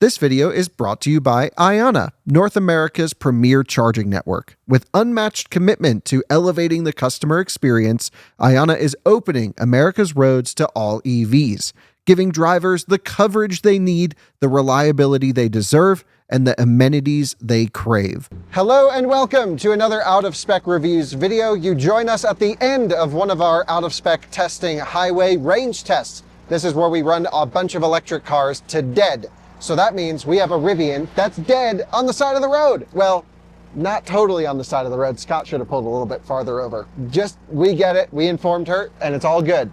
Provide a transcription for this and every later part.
This video is brought to you by Iona, North America's premier charging network. With unmatched commitment to elevating the customer experience, Iona is opening America's roads to all EVs, giving drivers the coverage they need, the reliability they deserve, and the amenities they crave. Hello and welcome to another Out of Spec Reviews video. You join us at the end of one of our Out of Spec testing highway range tests. This is where we run a bunch of electric cars to dead. So that means we have a Rivian that's dead on the side of the road. Well, not totally on the side of the road. Scott should have pulled a little bit farther over. We get it. We informed her and it's all good.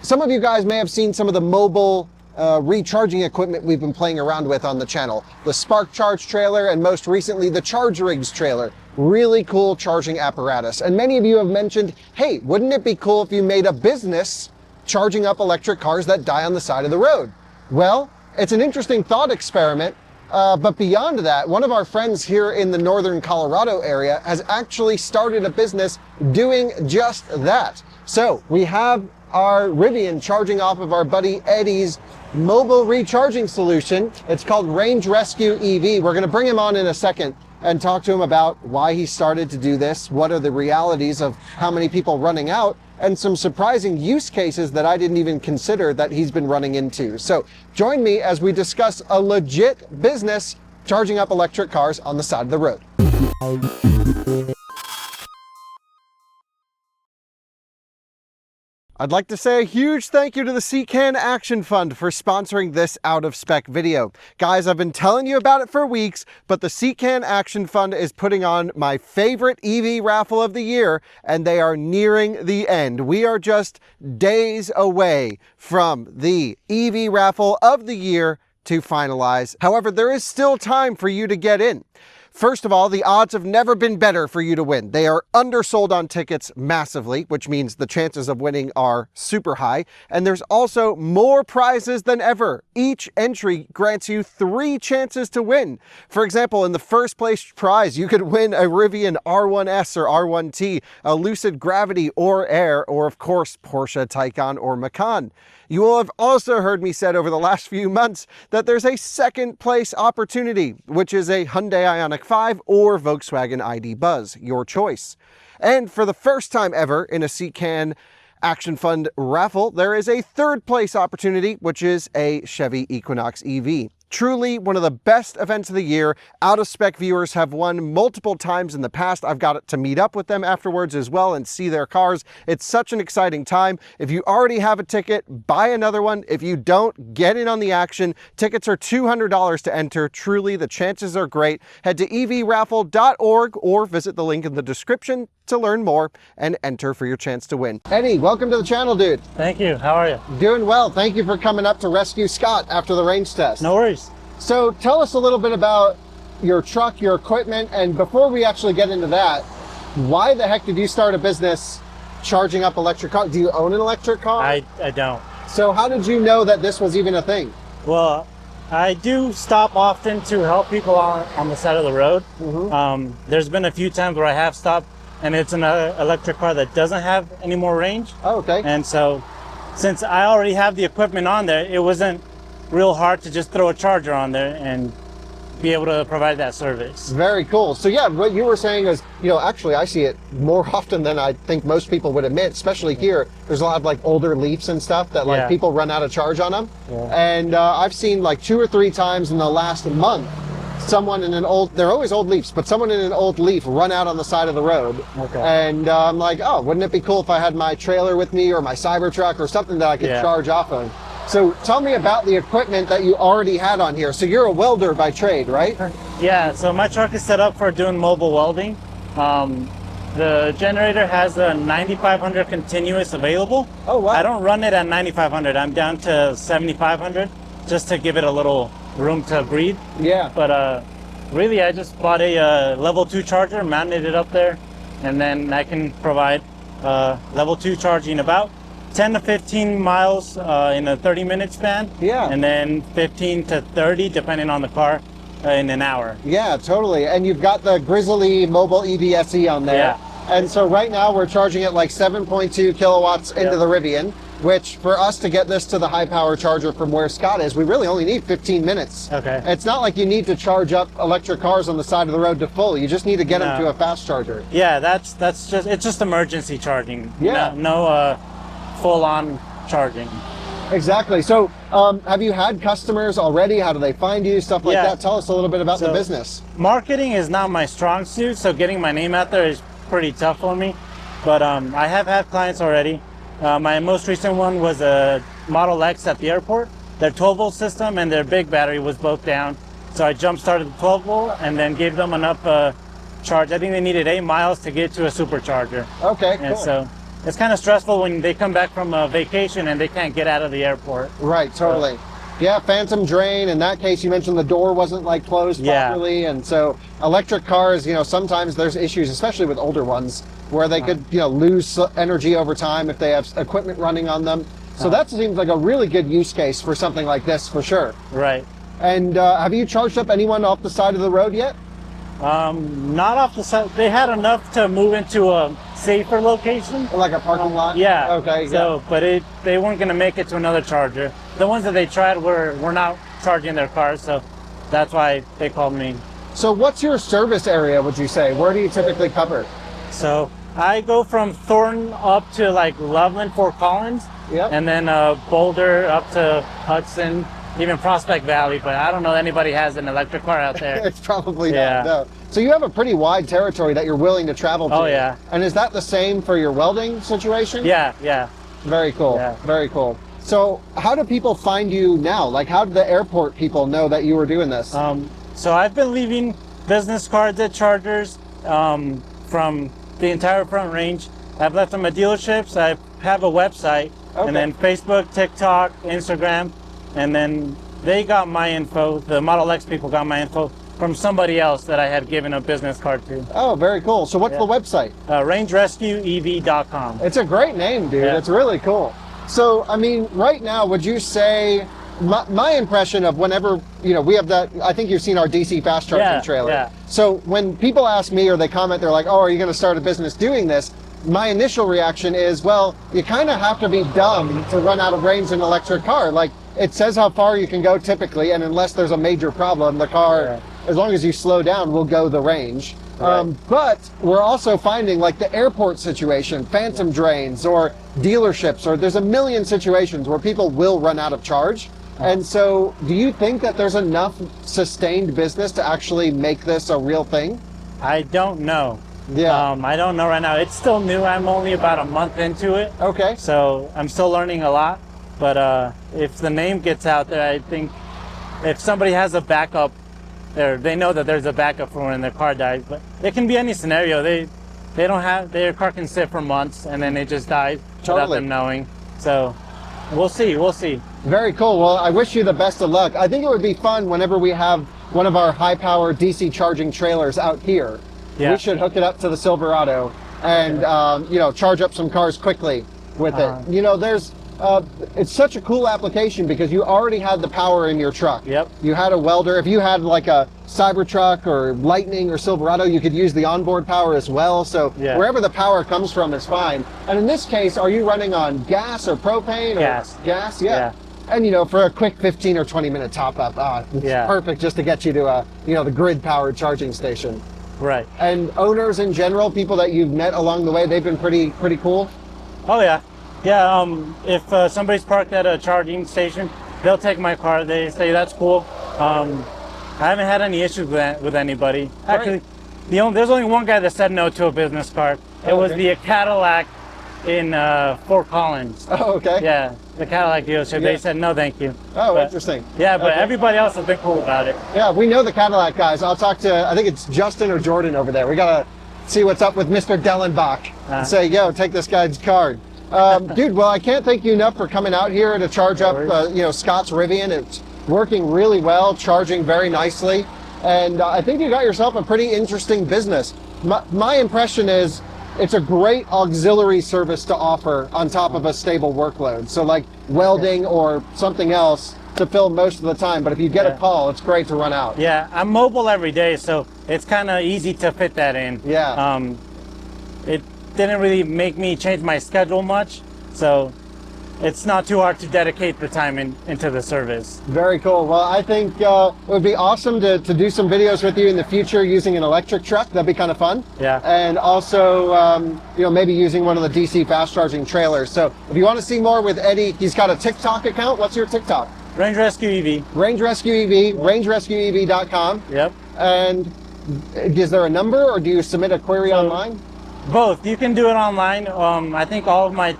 Some of you guys may have seen some of the mobile recharging equipment we've been playing around with on the channel. The Spark Charge trailer and most recently the Charge Rigs trailer. Really cool charging apparatus. And many of you have mentioned, hey, wouldn't it be cool if you made a business charging up electric cars that die on the side of the road? Well, it's an interesting thought experiment, but beyond that, one of our friends here in the northern Colorado area has actually started a business doing just that. So we have our Rivian charging off of our buddy Eddie's mobile recharging solution. It's called Range Rescue EV. We're going to bring him on in a second and talk to him about why he started to do this, what are the realities of how many people running out, and some surprising use cases that I didn't even consider that he's been running into. So join me as we discuss a legit business charging up electric cars on the side of the road. I'd like to say a huge thank you to the SECAN Action Fund for sponsoring this Out of Spec video. Guys, I've been telling you about it for weeks, but the SECAN Action Fund is putting on my favorite EV raffle of the year, and they are nearing the end. We are just days away from the EV raffle of the year to finalize. However, there is still time for you to get in. First of all, the odds have never been better for you to win. They are undersold on tickets massively, which means the chances of winning are super high. And there's also more prizes than ever. Each entry grants you 3 chances to win. For example, in the first place prize, you could win a Rivian R1S or R1T, a Lucid Gravity or Air, or of course, Porsche Taycan or Macan. You will have also heard me said over the last few months that there's a second place opportunity, which is a Hyundai Ioniq 5 or Volkswagen ID Buzz, your choice. And for the first time ever in a SECAN Action Fund raffle, there is a third place opportunity, which is a Chevy Equinox EV. Truly one of the best events of the year. Out of Spec viewers have won multiple times in the past. I've got to meet up with them afterwards as well and see their cars. It's such an exciting time. If you already have a ticket, buy another one. If you don't, get in on the action. Tickets are $200 to enter. Truly, the chances are great. Head to evraffle.org or visit the link in the description to learn more and enter for your chance to win. Eddie, welcome to the channel, dude. Thank you. How are you? Doing well. Thank you for coming up to rescue Scott after the range test. No worries. So tell us a little bit about your truck, your equipment, and before we actually get into that, why the heck did you start a business charging up electric cars? Do you own an electric car? I don't. So how did you know that this was even a thing? Well, I do stop often to help people on the side of the road. There's been a few times where I have stopped and it's an electric car that doesn't have any more range. Oh, okay. And so since I already have the equipment on there, it wasn't real hard to just throw a charger on there and be able to provide that service. Very cool. So yeah, what you were saying is, you know, actually I see it more often than I think most people would admit, especially here. There's a lot of like older Leafs and stuff that like people run out of charge on them. And I've seen like 2 or 3 times in the last month, someone in an old, they're always old Leafs, but someone in an old Leaf run out on the side of the road. And I'm like, oh, wouldn't it be cool if I had my trailer with me or my Cybertruck or something that I could charge off of? So tell me about the equipment that you already had on here. So you're a welder by trade, right? Yeah, so my truck is set up for doing mobile welding. The generator has a 9500 continuous available. Oh, wow. I don't run it at 9500. I'm down to 7500 just to give it a little room to breathe. Yeah. But really, I just bought a level 2 charger, mounted it up there, and then I can provide level 2 charging about 10 to 15 miles in a 30-minute span. Yeah. And then 15 to 30, depending on the car, in an hour. Yeah, totally. And you've got the Grizzly Mobile EV SE on there. Yeah. And so right now we're charging it like 7.2 kilowatts into the Rivian. which for us to get this to the high power charger from where Scott is, we really only need 15 minutes. Okay. It's not like you need to charge up electric cars on the side of the road to full. You just need to get them to a fast charger. Yeah, it's just emergency charging. Yeah. No full on charging. Exactly. So have you had customers already? How do they find you? Stuff like that. Tell us a little bit about the business. Marketing is not my strong suit, so getting my name out there is pretty tough for me. But I have had clients already. My most recent one was a Model X at the airport. Their 12-volt system and their big battery was both down. So I jump-started the 12-volt and then gave them enough charge. I think they needed 8 miles to get to a supercharger. Okay, And cool. so it's kind of stressful when they come back from a vacation and they can't get out of the airport. Right, totally. Yeah, phantom drain. In that case, you mentioned the door wasn't like closed properly. And so electric cars, sometimes there's issues, especially with older ones, where they could, lose energy over time if they have equipment running on them. So that seems like a really good use case for something like this, for sure. Right. And have you charged up anyone off the side of the road yet? Not off the side. They had enough to move into a safer location. Like a parking lot? Yeah. Okay. So, but they weren't going to make it to another charger. The ones that they tried were not charging their cars, so that's why they called me. So what's your service area, would you say? Where do you typically cover? So I go from Thornton up to like Loveland, Fort Collins, and then Boulder up to Hudson, even Prospect Valley, but I don't know anybody has an electric car out there. It's probably not, no. So you have a pretty wide territory that you're willing to travel to. Oh, yeah. And is that the same for your welding situation? Yeah. Very cool, very cool. So how do people find you now? Like, how did the airport people know that you were doing this? So I've been leaving business cards at chargers from the entire Front Range. I've left them at dealerships. I have a website, and then Facebook, TikTok, Instagram, and then they got my info. The Model X people got my info from somebody else that I had given a business card to. Oh, very cool. So what's the website? RangeRescueEV.com. It's a great name, dude. It's really cool. So, I mean, right now, would you say, my impression of whenever, we have that, I think you've seen our DC fast charging trailer. Yeah. So when people ask me or they comment, they're like, oh, are you going to start a business doing this? My initial reaction is, well, you kind of have to be dumb to run out of range in an electric car. Like, it says how far you can go typically, and unless there's a major problem, the car, as long as you slow down, will go the range. But we're also finding, like, the airport situation, phantom drains, or dealerships, or there's a million situations where people will run out of charge. And so do you think that there's enough sustained business to actually make this a real thing? I don't know. Yeah. I don't know right now. It's still new. I'm only about a month into it. Okay. So I'm still learning a lot. But if the name gets out there, I think if somebody has a backup, they know that there's a backup for when their car dies. But it can be any scenario. They don't have, their car can sit for months and then it just dies without them knowing. So we'll see. Very cool. Well, I wish you the best of luck. I think it would be fun whenever we have one of our high-power DC charging trailers out here. We should hook it up to the Silverado and charge up some cars quickly with it. There's it's such a cool application because you already had the power in your truck. Yep. You had a welder. If you had like a Cybertruck or Lightning or Silverado, you could use the onboard power as well. So wherever the power comes from is fine. And in this case, are you running on gas or propane? Gas. Gas, yeah. And for a quick 15 or 20 minute top up, it's perfect just to get you to the grid powered charging station. Right. And owners in general, people that you've met along the way, they've been pretty cool. Oh yeah. Yeah, if somebody's parked at a charging station, they'll take my car. They say that's cool. I haven't had any issues with anybody. Actually, there's only one guy that said no to a business card. It was the Cadillac in Fort Collins. Oh, okay. Yeah, the Cadillac dealership. They said no, thank you. Oh, interesting. Yeah, but everybody else has been cool about it. Yeah, we know the Cadillac guys. I'll talk to, I think it's Justin or Jordan over there. We gotta see what's up with Mr. Dellenbach and say, yo, take this guy's card. Dude, well, I can't thank you enough for coming out here to charge up, Scott's Rivian. It's working really well, charging very nicely. And I think you got yourself a pretty interesting business. My impression is it's a great auxiliary service to offer on top of a stable workload. So like welding or something else to fill most of the time. But if you get a call, it's great to run out. Yeah, I'm mobile every day, so it's kind of easy to fit that in. Yeah. It didn't really make me change my schedule much, so it's not too hard to dedicate the time into the service. Very cool. Well, I think it would be awesome to do some videos with you in the future using an electric truck. That'd be kind of fun. Yeah. And also, maybe using one of the DC fast charging trailers. So if you want to see more with Eddie, he's got a TikTok account. What's your TikTok? Range Rescue EV. Range Rescue EV, rangerescueev.com. Yep. And is there a number, or do you submit a query online? Both. You can do it online. I think all of my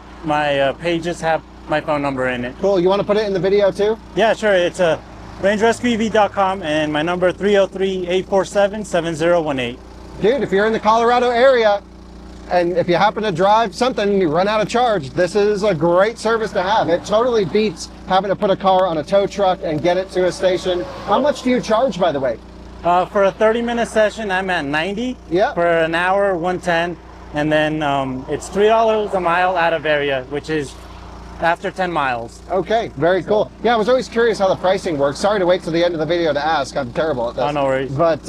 pages have my phone number in it. Cool. You want to put it in the video too? Yeah, sure. It's rangerescueev.com and my number 303-847-7018. Dude, if you're in the Colorado area and if you happen to drive something and you run out of charge, this is a great service to have. It totally beats having to put a car on a tow truck and get it to a station. How much do you charge, by the way? For a 30-minute session, I'm at 90. Yeah. For an hour, 110. And then it's $3 a mile out of area, which is after 10 miles. Okay, very cool. Yeah, I was always curious how the pricing works. Sorry to wait till the end of the video to ask. I'm terrible at this. Oh, no worries. But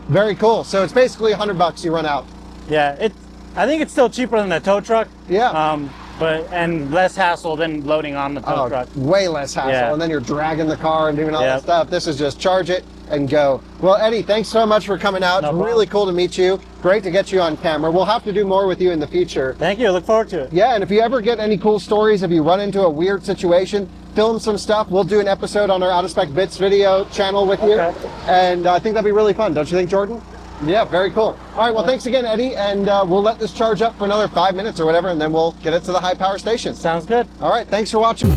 very cool. So it's basically $100 you run out. Yeah, I think it's still cheaper than a tow truck. Yeah. And less hassle than loading on the tow truck. Way less hassle. Yeah. And then you're dragging the car and doing all that Yep. stuff. This is just charge it and go. Well, Eddie, thanks so much for coming out. No It's problem. really cool to meet you. Great to get you on camera. We'll have to do more with you in the future. Thank you. Look forward to it. Yeah, and if you ever get any cool stories, if you run into a weird situation, film some stuff. We'll do an episode on our Out of Spec Bits video channel with you. Okay. And I think that'd be really fun. Don't you think, Jordan? Yeah, very cool. All right, well, thanks again, Eddie. And we'll let this charge up for another 5 minutes or whatever, and then we'll get it to the high power station. Sounds good. All right, thanks for watching.